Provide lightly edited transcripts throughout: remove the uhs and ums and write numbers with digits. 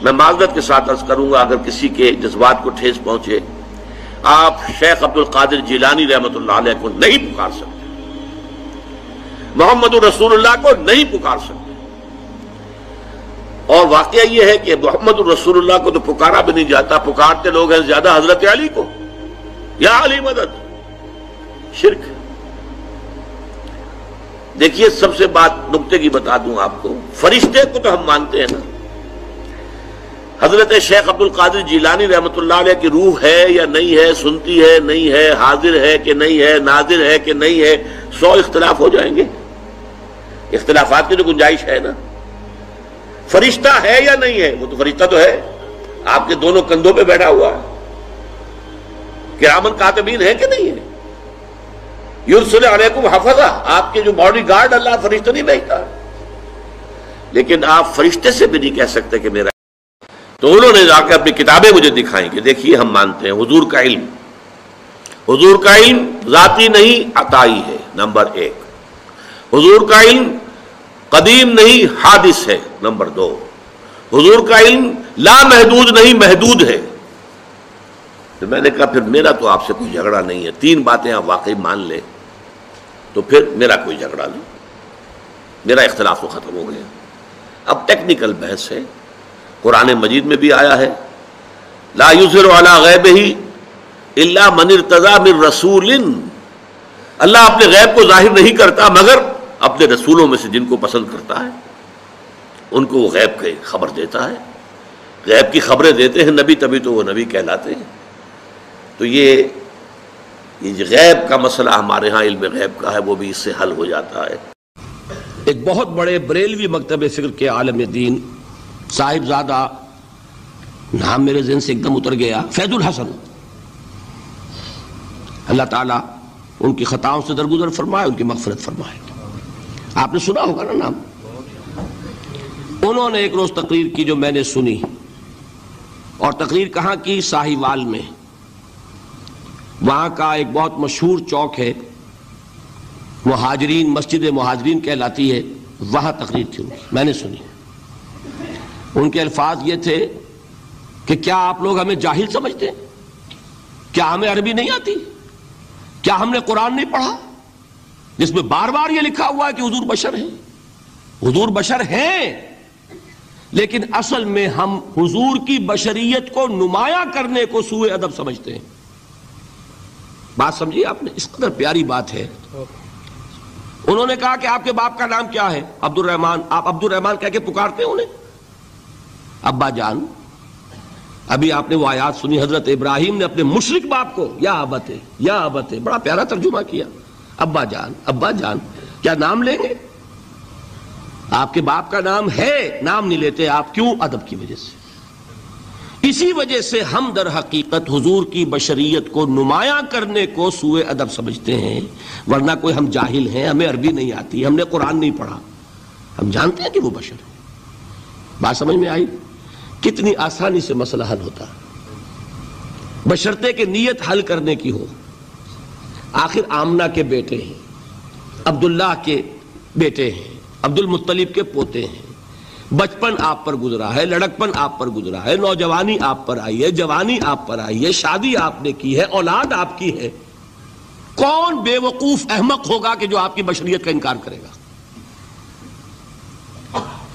میں معذرت کے ساتھ عرض کروں گا اگر کسی کے جذبات کو ٹھیس پہنچے، آپ شیخ عبد القادر جیلانی رحمۃ اللہ علیہ کو نہیں پکار سکتے، محمد الرسول اللہ کو نہیں پکار سکتے، اور واقعہ یہ ہے کہ محمد الرسول اللہ کو تو پکارا بھی نہیں جاتا، پکارتے لوگ ہیں زیادہ حضرت علی کو، یا علی مدد، شرک۔ دیکھیے سب سے بات نکتے کی بتا دوں آپ کو، فرشتے کو تو ہم مانتے ہیں نا، حضرت شیخ عبد القادر جیلانی رحمۃ اللہ علیہ کی روح ہے یا نہیں ہے، سنتی ہے نہیں ہے، حاضر ہے کہ نہیں ہے، ناظر ہے کہ نہیں ہے، 100 اختلاف ہو جائیں گے، اختلافات کی تو گنجائش ہے نا۔ فرشتہ ہے یا نہیں ہے، وہ تو فرشتہ تو ہے، آپ کے دونوں کندھوں پہ بیٹھا ہوا ہے، کرامن کاتبین ہے کہ نہیں ہے، یرسل علیکم حفظہ، آپ کے جو باڈی گارڈ اللہ فرشتہ نہیں بھیجتا، لیکن آپ فرشتے سے بھی نہیں کہہ سکتے کہ میرا۔ تو انہوں نے جا کے اپنی کتابیں مجھے دکھائیں کہ دیکھیے ہم مانتے ہیں حضور کا علم، حضور کا علم ذاتی نہیں عطائی ہے، نمبر 1۔ حضور کا علم قدیم نہیں حادث ہے، نمبر 2۔ حضور کا علم لا محدود نہیں محدود ہے۔ تو میں نے کہا پھر میرا تو آپ سے کوئی جھگڑا نہیں ہے، 3 باتیں آپ واقعی مان لیں تو پھر میرا کوئی جھگڑا نہیں، میرا اختلاف تو ختم ہو گیا۔ اب ٹیکنیکل بحث ہے، قرآن مجید میں بھی آیا ہے لا یظہر علی غیبہ الا من ارتضی من رسول، اللہ اپنے غیب کو ظاہر نہیں کرتا مگر اپنے رسولوں میں سے جن کو پسند کرتا ہے ان کو وہ غیب کی خبر دیتا ہے، غیب کی خبریں دیتے ہیں نبی، تبھی تو وہ نبی کہلاتے ہیں۔ تو یہ غیب کا مسئلہ ہمارے ہاں علم غیب کا ہے، وہ بھی اس سے حل ہو جاتا ہے۔ ایک بہت بڑے بریلوی مکتب فکر کے عالم دین صاحب زادہ، نام میرے ذہن سے ایک دم اتر گیا، فیض الحسن، اللہ تعالیٰ ان کی خطاؤں سے درگزر فرمائے، ان کی مغفرت فرمائے۔ آپ نے سنا ہوگا نا نام۔ انہوں نے ایک روز تقریر کی جو میں نے سنی، اور تقریر کہاں کی؟ ساہیوال میں، وہاں کا ایک بہت مشہور چوک ہے مہاجرین، مسجد مہاجرین کہلاتی ہے، وہاں تقریر تھی ان کی، میں نے سنی۔ ان کے الفاظ یہ تھے کہ کیا آپ لوگ ہمیں جاہل سمجھتے ہیں؟ کیا ہمیں عربی نہیں آتی؟ کیا ہم نے قرآن نہیں پڑھا جس میں بار بار یہ لکھا ہوا ہے کہ حضور بشر ہیں؟ حضور بشر ہیں، لیکن اصل میں ہم حضور کی بشریت کو نمایاں کرنے کو سوء ادب سمجھتے ہیں۔ بات سمجھیے آپ نے، اس قدر پیاری بات ہے۔ انہوں نے کہا کہ آپ کے باپ کا نام کیا ہے؟ عبد الرحمن۔ آپ عبد الرحمن کہہ کے پکارتے ہیں انہیں؟ ابا جان۔ ابھی آپ نے وہ آیات سنی، حضرت ابراہیم نے اپنے مشرک باپ کو یا ابت، یا ابت، بڑا پیارا ترجمہ کیا، ابا جان، ابا جان، کیا نام لیں گے؟ آپ کے باپ کا نام ہے، نام نہیں لیتے آپ، کیوں؟ ادب کی وجہ سے۔ اسی وجہ سے ہم در حقیقت حضور کی بشریت کو نمایاں کرنے کو سوء ادب سمجھتے ہیں، ورنہ کوئی ہم جاہل ہیں، ہمیں عربی نہیں آتی، ہم نے قرآن نہیں پڑھا، ہم جانتے ہیں کہ وہ بشر ہے۔ بات سمجھ میں آئی؟ کتنی آسانی سے مسئلہ حل ہوتا ہے، بشرطے کہ نیت حل کرنے کی ہو۔ آخر آمنہ کے بیٹے ہیں، عبداللہ کے بیٹے ہیں، عبد المطلب کے پوتے ہیں، بچپن آپ پر گزرا ہے، لڑکپن آپ پر گزرا ہے، نوجوانی آپ پر آئی ہے، جوانی آپ پر آئی ہے، شادی آپ نے کی ہے، اولاد آپ کی ہے۔ کون بے وقوف احمق ہوگا کہ جو آپ کی بشریت کا انکار کرے گا؟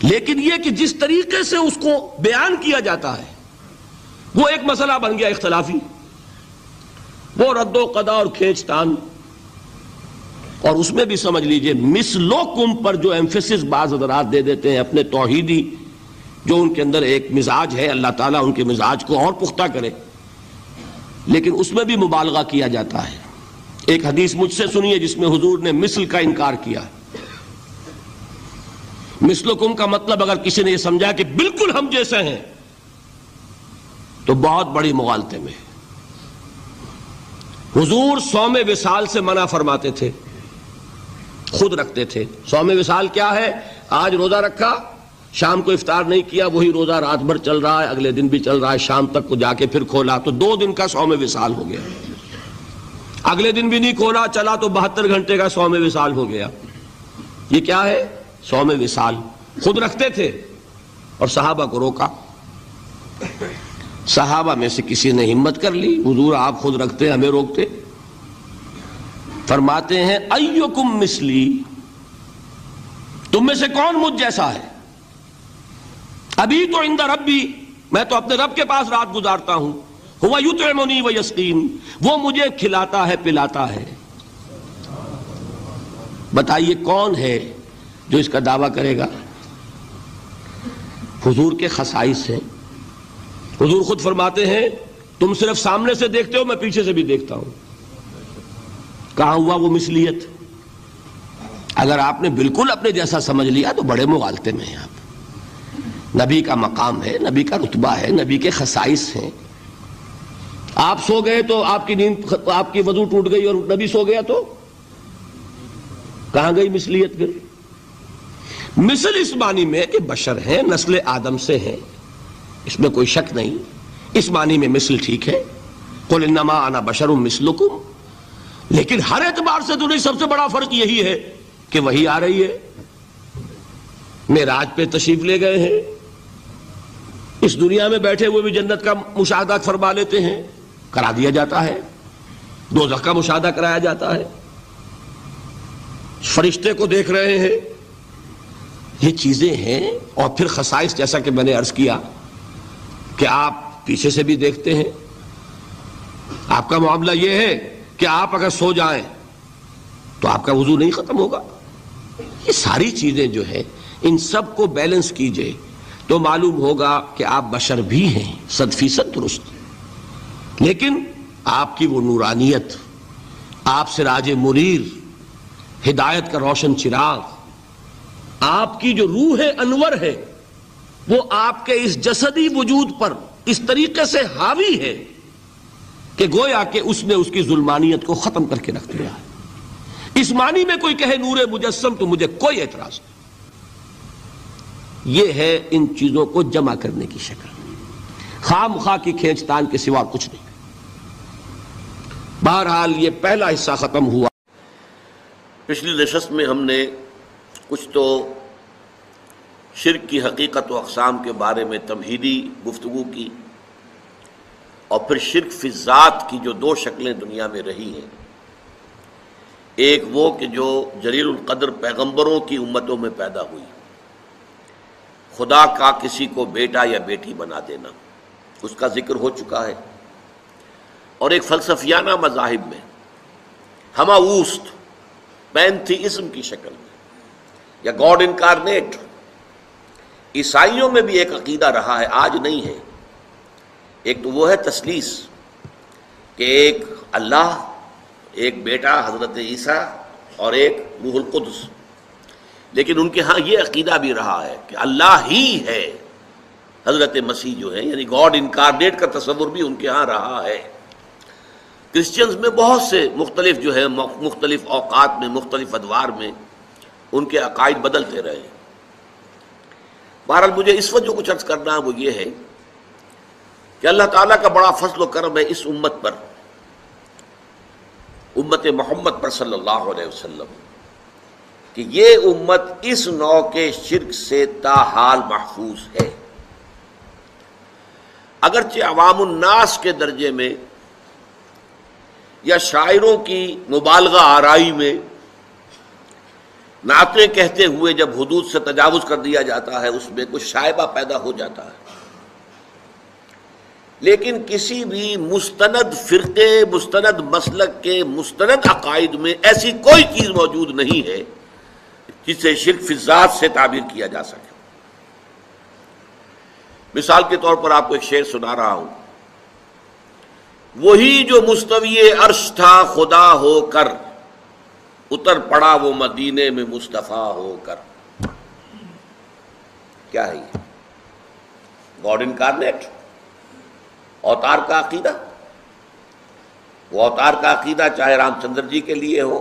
لیکن یہ کہ جس طریقے سے اس کو بیان کیا جاتا ہے وہ ایک مسئلہ بن گیا اختلافی، وہ رد و قضا اور کھینچ تان، اور اس میں بھی سمجھ لیجئے مثلکم پر جو ایمفیسس بعض حضرات دے دیتے ہیں اپنے توحیدی، جو ان کے اندر ایک مزاج ہے، اللہ تعالیٰ ان کے مزاج کو اور پختہ کرے، لیکن اس میں بھی مبالغہ کیا جاتا ہے۔ ایک حدیث مجھ سے سنیے جس میں حضور نے مثل کا انکار کیا۔ مثلکم کا مطلب اگر کسی نے یہ سمجھا کہ بالکل ہم جیسے ہیں تو بہت بڑی مغالطے میں۔ حضور صوم وصال سے منع فرماتے تھے، خود رکھتے تھے۔ صوم وصال کیا ہے؟ آج روزہ رکھا، شام کو افطار نہیں کیا، وہی روزہ رات بھر چل رہا ہے، اگلے دن بھی چل رہا ہے، شام تک کو جا کے پھر کھولا تو 2 دن کا صوم وصال ہو گیا۔ اگلے دن بھی نہیں کھولا، چلا تو 72 گھنٹے کا صوم وصال ہو گیا۔ یہ کیا ہے؟ صوم وصال۔ خود رکھتے تھے اور صحابہ کو روکا۔ صحابہ میں سے کسی نے ہمت کر لی، حضور آپ خود رکھتے ہمیں روکتے، فرماتے ہیں ایکم مثلی، تم میں سے کون مجھ جیسا ہے؟ ابھی تو عند ربی، میں تو اپنے رب کے پاس رات گزارتا ہوں، ہوا یطعمنی ویسقین، وہ مجھے کھلاتا ہے پلاتا ہے۔ بتائیے کون ہے جو اس کا دعویٰ کرے گا؟ حضور کے خصائص ہیں۔ حضور خود فرماتے ہیں تم صرف سامنے سے دیکھتے ہو، میں پیچھے سے بھی دیکھتا ہوں۔ کہاں ہوا وہ مثلیت؟ اگر آپ نے بالکل اپنے جیسا سمجھ لیا تو بڑے مغالطے میں ہیں آپ۔ نبی کا مقام ہے، نبی کا رتبہ ہے، نبی کے خصائص ہیں۔ آپ سو گئے تو آپ کی نیند، آپ کی وضو ٹوٹ گئی اور نبی سو گیا تو کہاں گئی مثلیت؟ پھر مثل اس معنی میں کہ بشر ہیں، نسل آدم سے ہیں، اس میں کوئی شک نہیں، اس معنی میں مثل ٹھیک ہے، قل انما انا بشر مثلکم، لیکن ہر اعتبار سے تو نہیں۔ سب سے بڑا فرق یہی ہے کہ وہی آ رہی ہے، معراج پہ تشریف لے گئے ہیں، اس دنیا میں بیٹھے ہوئے بھی جنت کا مشاہدہ فرما لیتے ہیں، کرا دیا جاتا ہے، دوزخ کا مشاہدہ کرایا جاتا ہے، فرشتے کو دیکھ رہے ہیں، یہ چیزیں ہیں۔ اور پھر خصائص جیسا کہ میں نے عرض کیا کہ آپ پیچھے سے بھی دیکھتے ہیں، آپ کا معاملہ یہ ہے کہ آپ اگر سو جائیں تو آپ کا وضو نہیں ختم ہوگا۔ یہ ساری چیزیں جو ہے ان سب کو بیلنس کیجئے تو معلوم ہوگا کہ آپ بشر بھی ہیں 100% درست، لیکن آپ کی وہ نورانیت، آپ سراج منیر، ہدایت کا روشن چراغ، آپ کی جو روح انور ہے، وہ آپ کے اس جسدی وجود پر اس طریقے سے حاوی ہے کہ گویا کہ اس نے اس کی ظلمانیت کو ختم کر کے رکھ دیا ہے۔ اس معنی میں کوئی کہے نور مجسم تو مجھے کوئی اعتراض نہیں۔ یہ ہے ان چیزوں کو جمع کرنے کی شکل، خام خواہ کی کھینچ تان کے سوا کچھ نہیں۔ بہرحال یہ پہلا حصہ ختم ہوا۔ پچھلی نشست میں ہم نے کچھ تو شرک کی حقیقت و اقسام کے بارے میں تمہیدی گفتگو کی، اور پھر شرک فی الذات کی جو دو شکلیں دنیا میں رہی ہیں، ایک وہ کہ جو جلیل القدر پیغمبروں کی امتوں میں پیدا ہوئی، خدا کا کسی کو بیٹا یا بیٹی بنا دینا، اس کا ذکر ہو چکا ہے، اور ایک فلسفیانہ مذاہب میں ہمہ اوست پینتھیزم کی شکل میں یا گاڈ انکارنیٹ، عیسائیوں میں بھی ایک عقیدہ رہا ہے، آج نہیں ہے۔ ایک تو وہ ہے تثلیث کہ ایک اللہ، ایک بیٹا حضرت عیسیٰ اور ایک روح القدس، لیکن ان کے ہاں یہ عقیدہ بھی رہا ہے کہ اللہ ہی ہے حضرت مسیح جو ہے، یعنی گاڈ انکارنیٹ کا تصور بھی ان کے ہاں رہا ہے۔ کرسچنز میں بہت سے مختلف جو ہے مختلف اوقات میں مختلف ادوار میں ان کے عقائد بدلتے رہے۔ بہرحال مجھے اس وقت جو کچھ عرض کرنا ہے وہ یہ ہے کہ اللہ تعالیٰ کا بڑا فضل و کرم ہے اس امت پر، امت محمد پر صلی اللہ علیہ وسلم، کہ یہ امت اس نوع کے شرک سے تاحال محفوظ ہے۔ اگرچہ عوام الناس کے درجے میں یا شاعروں کی مبالغہ آرائی میں نعتیں کہتے ہوئے جب حدود سے تجاوز کر دیا جاتا ہے، اس میں کچھ شائبہ پیدا ہو جاتا ہے، لیکن کسی بھی مستند فرقے، مستند مسلک کے مستند عقائد میں ایسی کوئی چیز موجود نہیں ہے جسے شرک فی الذات سے تعبیر کیا جا سکے۔ مثال کے طور پر آپ کو ایک شعر سنا رہا ہوں، وہی جو مستوی عرش تھا خدا ہو کر، اتر پڑا وہ مدینے میں مصطفیٰ ہو کر۔ کیا ہے یہ؟ گاڈ انکارنیٹ، اوتار کا عقیدہ۔ وہ اوتار کا عقیدہ چاہے رام چندر جی کے لیے ہو،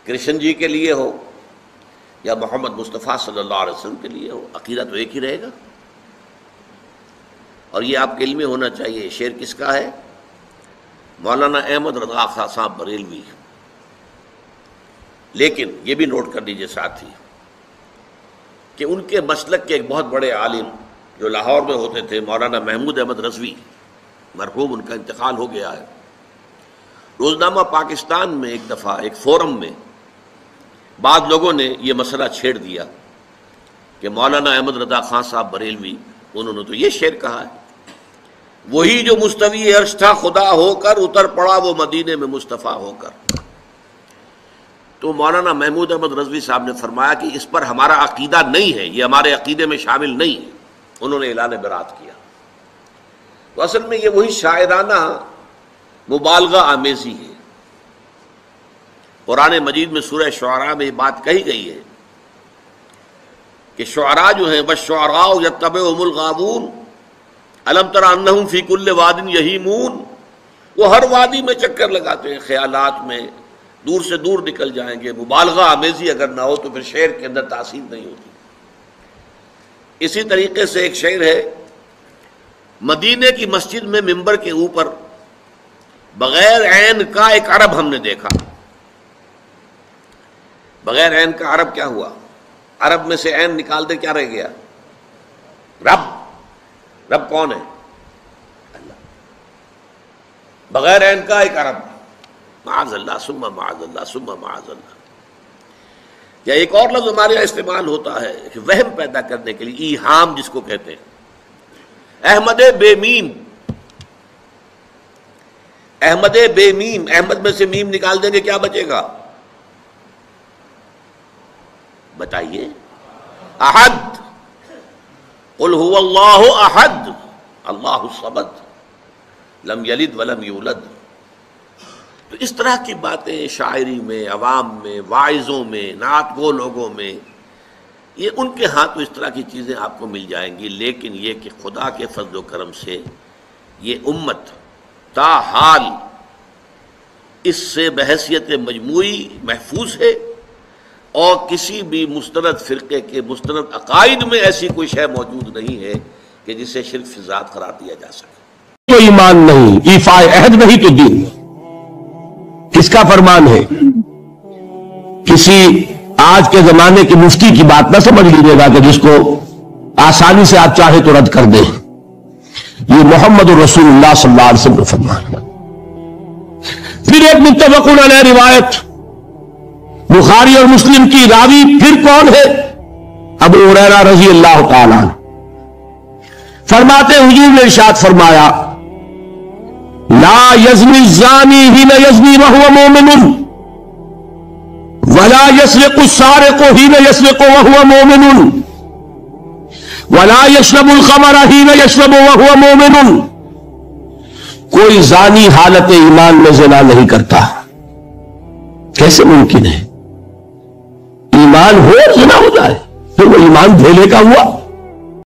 کرشن جی کے لیے ہو، یا محمد مصطفیٰ صلی اللہ علیہ وسلم کے لیے ہو، عقیدہ تو ایک ہی رہے گا۔ اور یہ آپ کے علم میں ہونا چاہیے، شعر کس کا ہے؟ مولانا احمد رضا خان صاحب بریلوی۔ لیکن یہ بھی نوٹ کر لیجئے ساتھی کہ ان کے مسلک کے ایک بہت بڑے عالم جو لاہور میں ہوتے تھے، مولانا محمود احمد رضوی مرحوم، ان کا انتقال ہو گیا ہے. روزنامہ پاکستان میں ایک دفعہ ایک فورم میں بعض لوگوں نے یہ مسئلہ چھیڑ دیا کہ مولانا احمد رضا خان صاحب بریلوی، انہوں نے تو یہ شعر کہا ہے، وہی جو مستوی عرش تھا خدا ہو کر، اتر پڑا وہ مدینے میں مصطفیٰ ہو کر. تو مولانا محمود احمد رضوی صاحب نے فرمایا کہ اس پر ہمارا عقیدہ نہیں ہے، یہ ہمارے عقیدے میں شامل نہیں ہے. انہوں نے اعلان برات کیا. تو اصل میں یہ وہی شاعرانہ مبالغہ آمیزی ہے. قرآن مجید میں سورہ شعراء میں یہ بات کہی گئی ہے کہ شعراء جو ہیں وَالشُّعَرَاءُ يَتَّبِعُهُمُ الْغَاوُونَ أَلَمْ تَرَ أَنَّهُمْ فِي كُلِّ وَادٍ يَهِيمُونَ. وہ ہر وادی میں چکر لگاتے ہیں، خیالات میں دور سے دور نکل جائیں گے. مبالغہ آمیزی اگر نہ ہو تو پھر شعر کے اندر تاثیر نہیں ہوتی. اسی طریقے سے ایک شعر ہے، مدینے کی مسجد میں ممبر کے اوپر بغیر عین کا ایک عرب ہم نے دیکھا. بغیر عین کا عرب کیا ہوا؟ عرب میں سے عین نکال دے کیا رہ گیا؟ رب. رب کون ہے؟ اللہ. بغیر عین کا ایک عرب، معاذ اللہ ثم معاذ اللہ ثم معاذ اللہ. یا ایک اور لفظ ہمارے یہاں استعمال ہوتا ہے کہ وہم پیدا کرنے کے لیے، ایہام جس کو کہتے ہیں. احمد بے میم، احمد بے میم، احمد میں سے میم نکال دیں گے کیا بچے گا؟ بتائیے. احد، قل هو اللہ احد اللہ الصمد لم یلد ولم یولد. تو اس طرح کی باتیں شاعری میں، عوام میں، واعظوں میں، نعت گو لوگوں میں، یہ ان کے ہاں تو اس طرح کی چیزیں آپ کو مل جائیں گی. لیکن یہ کہ خدا کے فضل و کرم سے یہ امت تاحال اس سے بحیثیت مجموعی محفوظ ہے، اور کسی بھی مستند فرقے کے مستند عقائد میں ایسی کوئی شے موجود نہیں ہے کہ جسے شرک فی ذات قرار دیا جا سکے. تو ایمان نہیں، ایفاء عہد نہیں تو دین. کس کا فرمان ہے؟ کسی آج کے زمانے کے مفتی کی بات نہ سمجھ لیجیے گا کہ جس کو آسانی سے آپ چاہے تو رد کر دیں. یہ محمد رسول اللہ صلی اللہ علیہ وسلم نے فرمایا. پھر ایک متفقون علیہ روایت بخاری اور مسلم کی راوی پھر کون ہے؟ ابو ہریرہ رضی اللہ تعالیٰ عنہ فرماتے حضور نے ارشاد فرمایا لا یزنی الزانی حین یزنی وہو مومن ولا یسرق السارق حین یسرق وہو مومن ولا یشرب الخمر حین یشرب وہو مومن. کوئی زانی حالت ایمان میں زنا نہیں کرتا. کیسے ممکن ہے؟ ایمان ہو زنا ہو جائے، پھر وہ ایمان دھیلے کا ہوا.